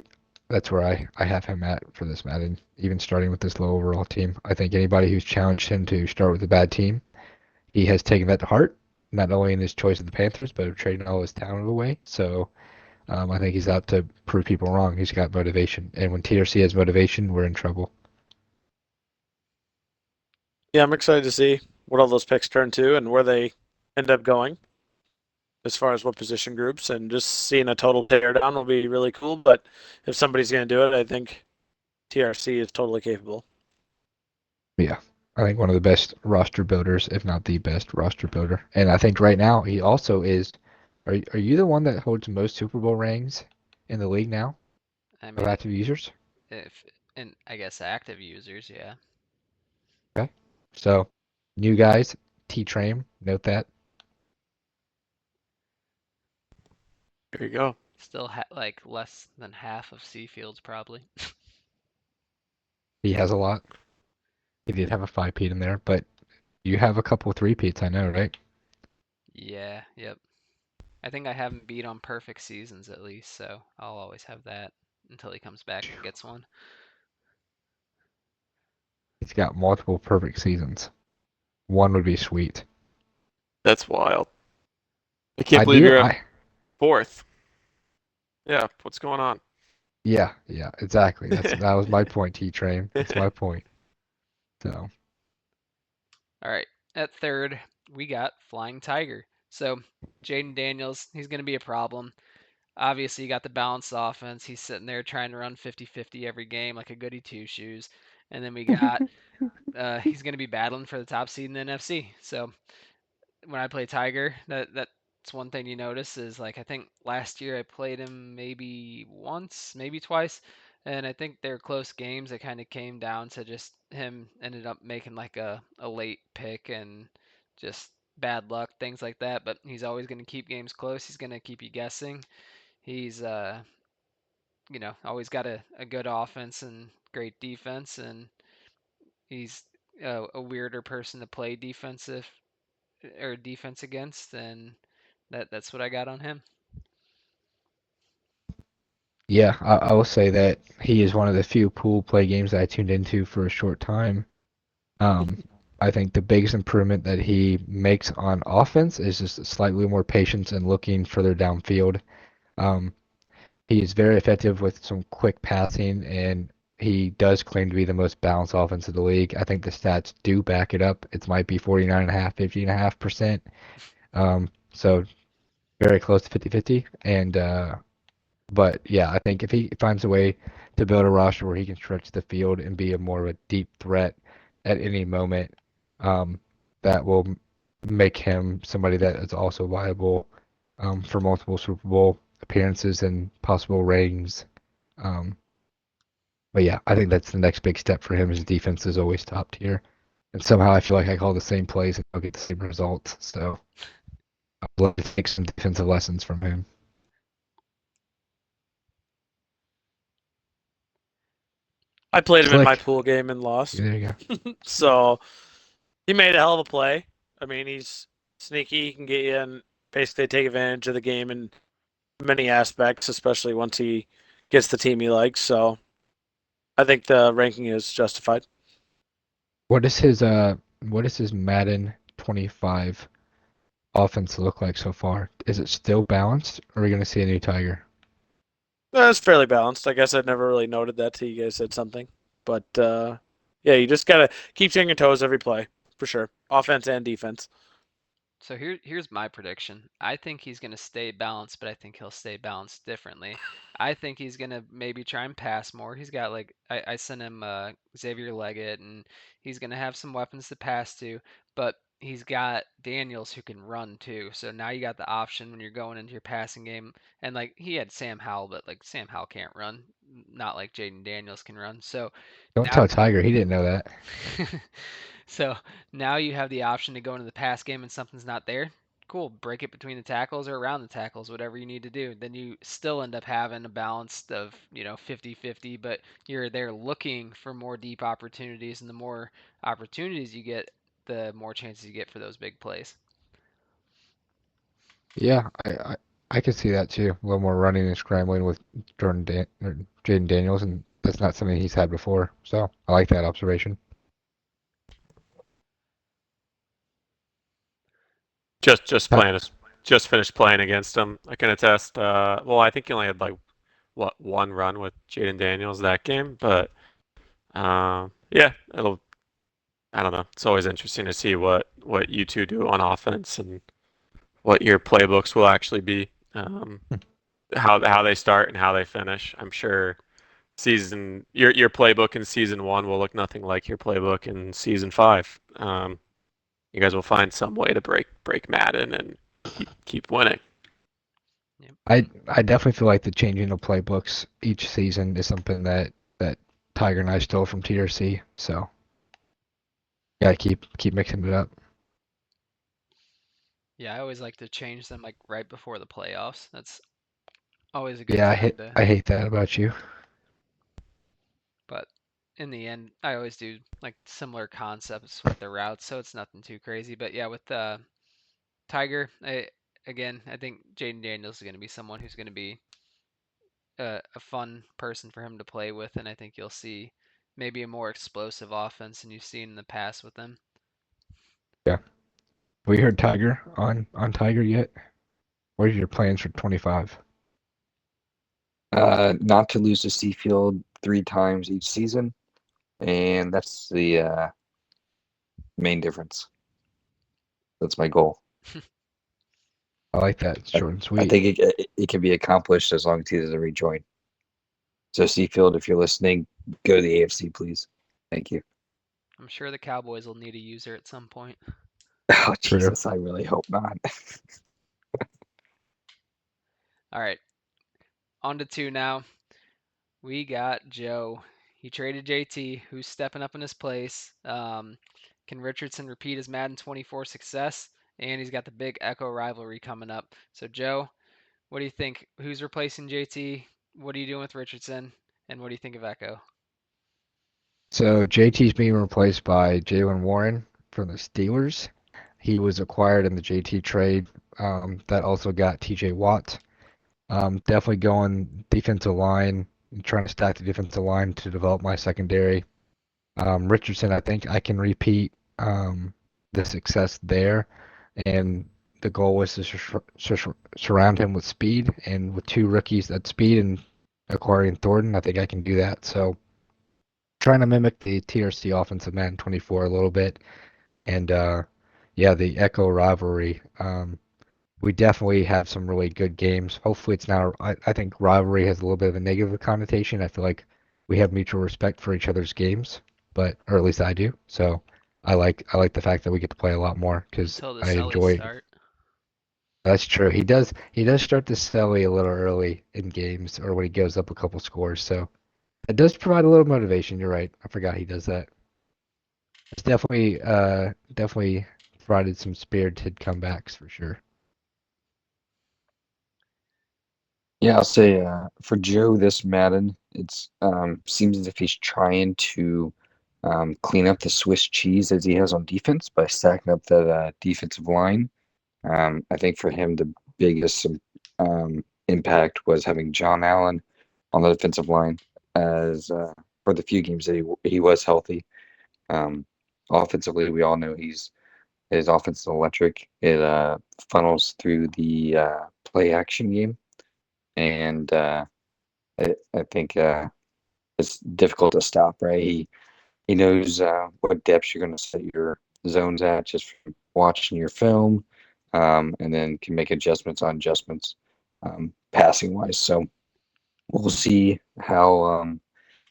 S2: that's where I have him at for this Madden, even starting with this low overall team. I think anybody who's challenged him to start with a bad team, he has taken that to heart, not only in his choice of the Panthers, but of trading all his talent away. So I think he's out to prove people wrong. He's got motivation, and when TRC has motivation, we're in trouble.
S5: Yeah, I'm excited to see what all those picks turn to and where they end up going as far as what position groups, and just seeing a total teardown will be really cool. But if somebody's going to do it, I think TRC is totally capable.
S2: Yeah, I think one of the best roster builders, if not the best roster builder. And I think right now he also is. Are you the one that holds most Super Bowl rings in the league now
S1: I
S2: of
S1: mean,
S2: active users?
S1: if and I guess active users, yeah.
S2: Okay, so new guys, T-Train, note that
S3: There you go.
S1: Still like less than half of Seafield's probably.
S2: he has a lot. He did have a five-peat in there, but you have a couple of three-peats, I know, right?
S1: Yeah, yep. I think I haven't beat on perfect seasons at least, so I'll always have that until he comes back and gets one.
S2: He's got multiple perfect seasons. One would be sweet.
S3: That's wild. I can't
S2: I
S3: believe
S2: do.
S3: you're at fourth. Yeah, what's going on?
S2: Yeah, exactly. That was my point, T-Train. That's my point. So
S1: All right, at third, we got Flying Tiger. So Jaden Daniels, he's going to be a problem. Obviously, you got the balanced offense. He's sitting there trying to run 50-50 every game like a goody two shoes. And then we got he's going to be battling for the top seed in the NFC. So when I play Tiger, that's one thing you notice is like I think last year I played him maybe once, maybe twice, and I think they're close games. It kind of came down to just him ended up making like a late pick and just bad luck, things like that. But he's always going to keep games close. He's going to keep you guessing. He's always got a good offense and great defense, and he's a weirder person to play defense against, and that's what I got on him.
S2: Yeah, I will say that he is one of the few pool play games that I tuned into for a short time. Um, I think the biggest improvement that he makes on offense is just slightly more patience and looking further downfield. Um, he is very effective with some quick passing, and he does claim to be the most balanced offense of the league. I think the stats do back it up. It might be 49.5, 50.5%. So very close to 50-50. But yeah, I think if he finds a way to build a roster where he can stretch the field and be a more of a deep threat at any moment, um, that will make him somebody that is also viable for multiple Super Bowl appearances and possible rings. Um, but yeah, I think that's the next big step for him. His defense is always top tier, and somehow I feel like I call the same plays and I'll get the same results. So I'd love to take some defensive lessons from him.
S5: I played him in my
S2: Slick.
S5: pool game and lost.
S2: There you go.
S5: So he made a hell of a play. I mean, he's sneaky. He can get you and basically take advantage of the game in many aspects, especially once he gets the team he likes. So I think the ranking is justified.
S2: What is his Madden 25 offense look like so far? Is it still balanced, or are we gonna see a new Tiger?
S5: It's fairly balanced. I guess I never really noted that till you guys said something. But yeah, you just gotta keep on your toes every play for sure, offense and defense.
S1: So here's my prediction. I think he's going to stay balanced, but I think he'll stay balanced differently. I think he's going to maybe try and pass more. He's got like I sent him Xavier Leggett, and he's going to have some weapons to pass to, but he's got Daniels who can run too. So now you got the option when you're going into your passing game. And like he had Sam Howell, but like Sam Howell can't run, not like Jaden Daniels can run. So
S2: Don't
S1: now
S2: tell Tiger, he didn't know that.
S1: So now you have the option to go into the pass game and something's not there. Cool, break it between the tackles or around the tackles, whatever you need to do. Then you still end up having a balance of, 50-50, but you're there looking for more deep opportunities, and the more opportunities you get, the more chances you get for those big plays.
S2: Yeah, I could see that too. A little more running and scrambling with or Jaden Daniels, and that's not something he's had before. So I like that observation.
S3: Just
S2: Uh,
S3: playing, just finished playing against him. I can attest. Well, I think he only had like what one run with Jaden Daniels that game, but yeah, it'll. I don't know. It's always interesting to see what you two do on offense and what your playbooks will actually be. How they start and how they finish. I'm sure your playbook in season one will look nothing like your playbook in season five. You guys will find some way to break Madden and keep winning.
S1: Yep.
S2: I definitely feel like the changing of playbooks each season is something that Tiger and I stole from TRC. So gotta keep mixing it up.
S1: Yeah, I always like to change them like right before the playoffs. That's always a good
S2: Yeah,
S1: time to,
S2: I hate that about you.
S1: but in the end, I always do like similar concepts with the routes, so it's nothing too crazy. But yeah, with Tiger, again, I think Jaden Daniels is going to be someone who's going to be a fun person for him to play with, and I think you'll see maybe a more explosive offense than you've seen in the past with him.
S2: Yeah. We heard Tiger on Tiger yet? What are your plans for 25?
S4: Not to lose to Seafield 3 times each season, and that's the main difference. That's my goal.
S2: I like that. It's
S4: I,
S2: short and
S4: I
S2: sweet.
S4: think it can be accomplished as long as he doesn't rejoin. So Seafield, if you're listening, go to the AFC, please. Thank you.
S1: I'm sure the Cowboys will need a user at some point.
S4: Oh
S2: True.
S4: Jesus, I really hope not.
S1: All right, on to two now. We got Joe. He traded JT, who's stepping up in his place. Can Richardson repeat his Madden 24 success? And he's got the big Echo rivalry coming up. So, Joe, what do you think? Who's replacing JT? What are you doing with Richardson? And what do you think of Echo?
S2: So JT's being replaced by Jalen Warren from the Steelers. He was acquired in the JT trade. That also got TJ Watt. Definitely going defensive line and trying to stack the defensive line to develop my secondary. Richardson, I think I can repeat the success there, and the goal was to surround him with speed, and with two rookies at speed and acquiring Thornton, I think I can do that. So trying to mimic the TRC offensive Madden 24 a little bit, and yeah, the Echo rivalry. We definitely have some really good games. Hopefully, it's not. I think rivalry has a little bit of a negative connotation. I feel like we have mutual respect for each other's games, but or at least I do. So I like the fact that we get to play a lot more because
S1: Until the
S2: I
S1: Sullies
S2: enjoy.
S1: start.
S2: That's true. He does start to Selly a little early in games or when he goes up a couple scores. So it does provide a little motivation. You're right. I forgot he does that. It's definitely provided some spirited comebacks for sure.
S4: Yeah, I'll say for Joe this Madden, it's seems as if he's trying to clean up the Swiss cheese as he has on defense by stacking up that defensive line. I think for him the biggest impact was having John Allen on the defensive line as for the few games that he was healthy. Um, Offensively, we all know his offense is electric. It funnels through the play action game, and I think it's difficult to stop. Right, he knows what depths you're going to set your zones at just from watching your film, and then can make adjustments on adjustments passing wise. So we'll see how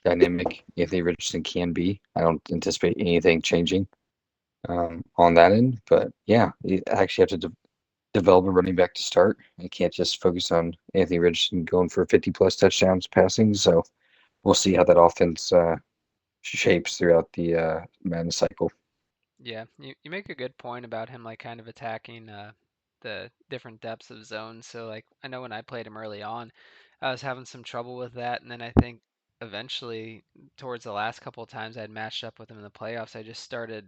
S4: dynamic Anthony Richardson can be. I don't anticipate anything changing on that end, but yeah, you actually have to develop a running back to start. You can't just focus on Anthony Richardson going for 50 plus touchdowns passing. So we'll see how that offense shapes throughout the Madden cycle.
S1: Yeah, you make a good point about him like kind of attacking the different depths of zones. So like I know when I played him early on, I was having some trouble with that, and then I think eventually towards the last couple of times I'd matched up with him in the playoffs, I just started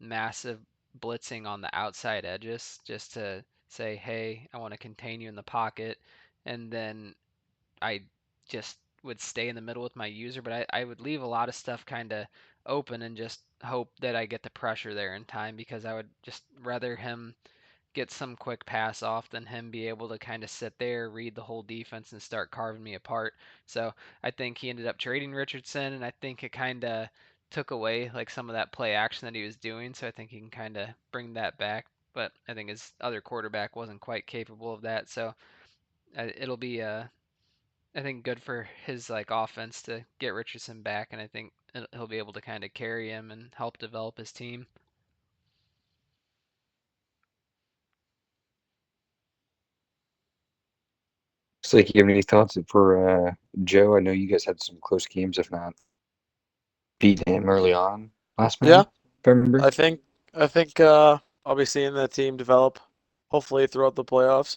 S1: massive blitzing on the outside edges just to say, "Hey, I want to contain you in the pocket," and then I just would stay in the middle with my user, but I would leave a lot of stuff kind of open and just hope that I get the pressure there in time because I would just rather him get some quick pass off than him be able to kind of sit there, read the whole defense, and start carving me apart. So I think he ended up trading Richardson, and I think it kind of took away like some of that play action that he was doing. So I think he can kind of bring that back. But I think his other quarterback wasn't quite capable of that. So it'll be I think good for his like offense to get Richardson back, and I think he'll be able to kind of carry him and help develop his team.
S4: So, you have any thoughts for Joe? I know you guys had some close games, if not beat him early on last
S5: Yeah,
S4: Madden, if I remember.
S5: I think I'll be seeing the team develop hopefully throughout the playoffs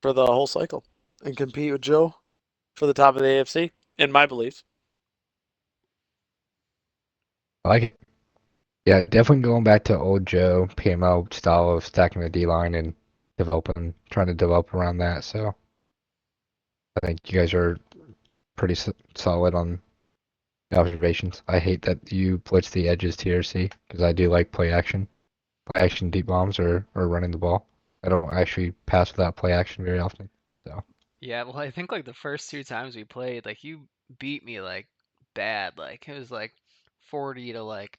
S5: for the whole cycle and compete with Joe for the top of the AFC, in my belief.
S2: I like it. Yeah, definitely going back to old Joe PML style of stacking the D line and trying to develop around that. So I think you guys are pretty solid on the observations. I hate that you blitz the edges TRC because I do like play action deep bombs or running the ball. I don't actually pass without play action very often. So
S1: Yeah, well, I think like the first two times we played, like you beat me like bad. Like it was like 40 to like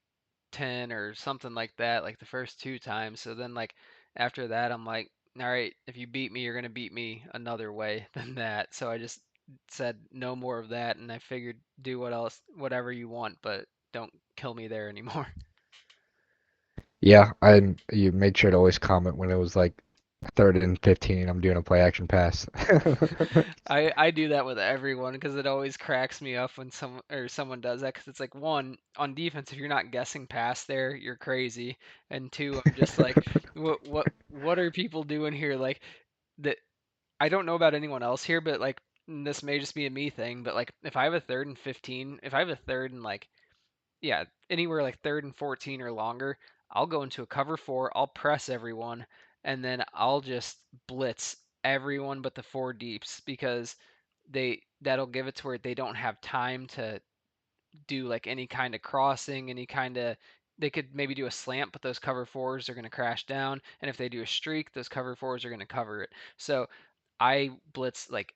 S1: 10 or something like that, like the first two times. So then like after that, I'm like, all right, if you beat me, you're gonna beat me another way than that. So I just said no more of that, and I figured do whatever you want, but don't kill me there anymore.
S2: yeah, I you made sure to always comment when it was like third and 15. I'm doing a play action pass.
S1: I do that with everyone because it always cracks me up when someone does that because it's like one on defense if you're not guessing past there you're crazy and two I'm just like what are people doing here like that I don't know about anyone else here but like this may just be a me thing but like if I have a third and 15 if I have a third and like yeah, anywhere like third and 14 or longer, I'll go into a cover four, I'll press everyone, and then I'll just blitz everyone but the four deeps because that'll give it to where they don't have time to do like any kind of crossing, any kind of they could maybe do a slant, but those cover fours are going to crash down, and if they do a streak, those cover fours are going to cover it. So I blitz like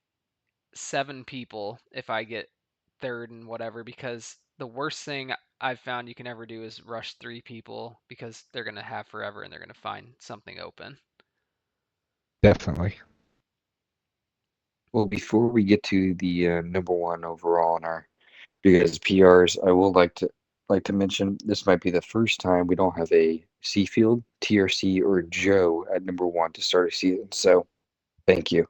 S1: 7 people if I get third and whatever, because the worst thing I've found you can ever do is rush 3 people because they're going to have forever and they're going to find something open.
S2: Definitely.
S4: Well, before we get to the number one overall in our you guys' PRs, I will like to mention this might be the first time we don't have a Seafield, TRC, or Joe at number one to start a season. So thank you.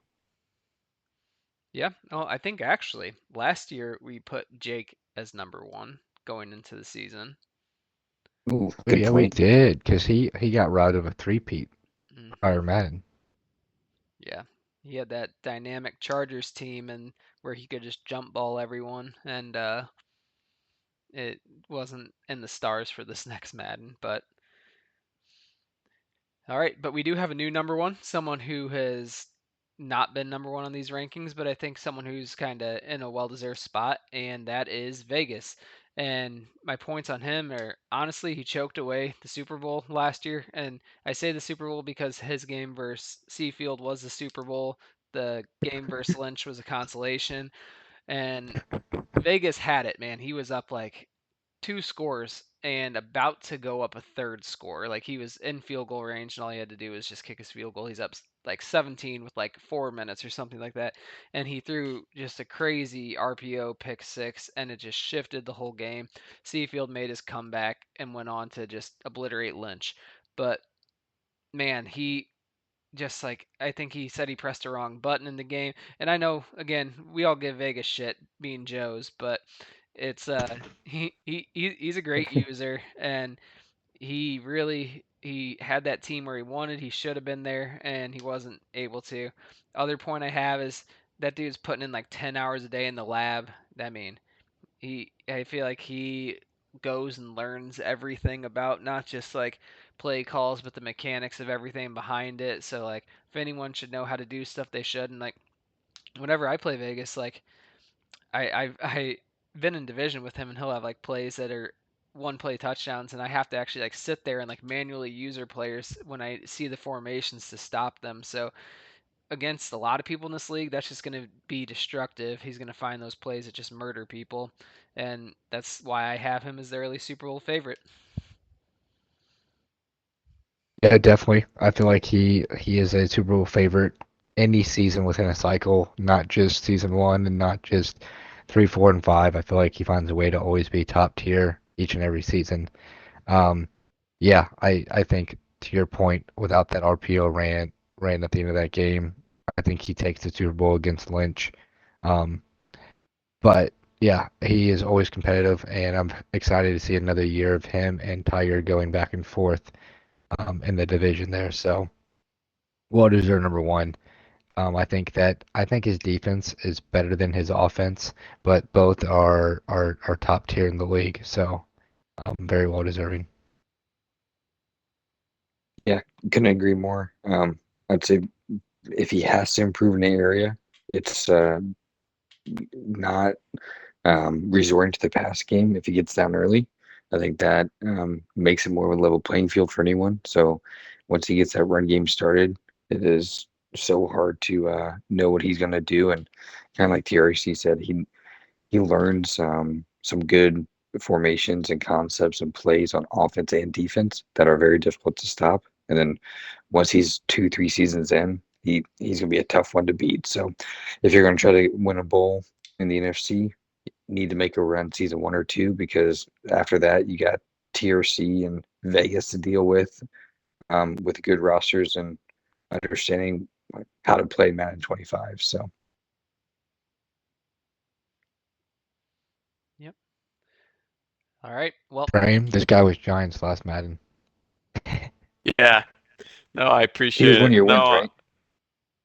S1: Yeah, well, I think actually last year we put Jake as number one going into the season.
S4: Ooh,
S2: But
S4: good
S2: yeah, we
S4: point.
S2: did because he got robbed of a three-peat by
S1: Hmm.
S2: Madden.
S1: Yeah, he had that dynamic Chargers team and where he could just jump ball everyone, and it wasn't in the stars for this next Madden. But all right, but we do have a new number one, someone who has not been number one on these rankings, but I think someone who's kind of in a well-deserved spot, and that is Vegas. And my points on him are honestly, he choked away the Super Bowl last year. And I say the Super Bowl because his game versus Seafield was the Super Bowl. The game versus Lynch was a consolation. And Vegas had it, man. He was up like 2 scores and about to go up a third score. Like he was in field goal range, and all he had to do was just kick his field goal. He's up like 17 with like 4 minutes or something like that, and he threw just a crazy RPO pick six, and it just shifted the whole game. Seafield made his comeback and went on to just obliterate Lynch. But man, he just like I think he said he pressed the wrong button in the game. And I know again we all give Vegas shit being Joe's, but it's he's a great user, and he had that team where he wanted. He should have been there, and he wasn't able to. Other point I have is that dude's putting in like 10 hours a day in the lab. I mean, I feel like he goes and learns everything about not just like play calls, but the mechanics of everything behind it. So like if anyone should know how to do stuff, they should. And like whenever I play Vegas, like I've been in division with him, and he'll have like plays that are one play touchdowns, and I have to actually like sit there and like manually user players when I see the formations to stop them. So against a lot of people in this league, that's just going to be destructive. He's going to find those plays that just murder people, and that's why I have him as the early Super Bowl favorite.
S2: Yeah, definitely. I feel like he is a Super Bowl favorite any season within a cycle, not just season one and not just three, four, and five. I feel like he finds a way to always be top tier each and every season. Um, yeah, I think to your point, without that RPO ran at the end of that game, I think he takes the Super Bowl against Lynch. Um, but yeah, he is always competitive, and I'm excited to see another year of him and Tiger going back and forth in the division there. So, well deserved number one. I think his defense is better than his offense, but both are top tier in the league. So, very well deserving.
S4: Yeah, couldn't agree more. I'd say if he has to improve in an area, it's not resorting to the pass game if he gets down early. I think that makes it more of a level playing field for anyone. So once he gets that run game started, it is so hard to know what he's going to do. And kind of like TRC said, he learns some good formations and concepts and plays on offense and defense that are very difficult to stop. And then once he's 2, 3 seasons in, he's gonna be a tough one to beat. So if you're gonna try to win a bowl in the NFC, you need to make a run season one or two because after that you got TRC and Vegas to deal with good rosters and understanding how to play Madden 25. So
S1: Yep. All right. Well,
S2: Frame, this guy was Giants last Madden.
S3: Yeah. No, I
S4: he was
S3: appreciate
S4: one of
S3: it.
S4: your wins,
S3: No,
S4: right?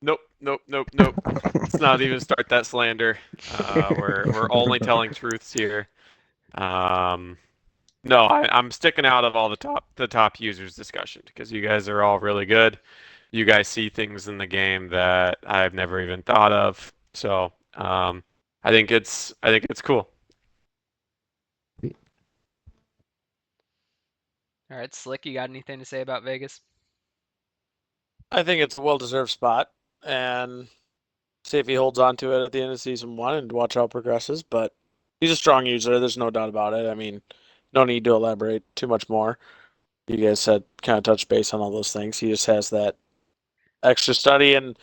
S3: nope, nope, nope, nope. Let's not even start that slander. We're only telling truths here. Um, no, I'm sticking out of all the top users discussion because you guys are all really good. you guys see things in the game that I've never even thought of. So I think it's cool.
S1: All right, Slick, you got anything to say about Vegas?
S5: I think it's a well-deserved spot, and see if he holds on to it at the end of season one and watch how it progresses. But he's a strong user. There's no doubt about it. I mean, no need to elaborate too much more. You guys said kind of touch base on all those things. He just has that extra study and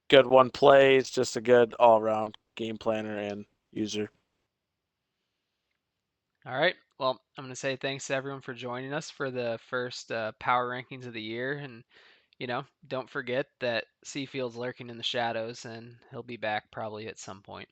S5: good one play. He's just a good all-around game planner and user.
S1: All right. Well, I'm going to say thanks to everyone for joining us for the first power rankings of the year. And, don't forget that Seafield's lurking in the shadows and he'll be back probably at some point.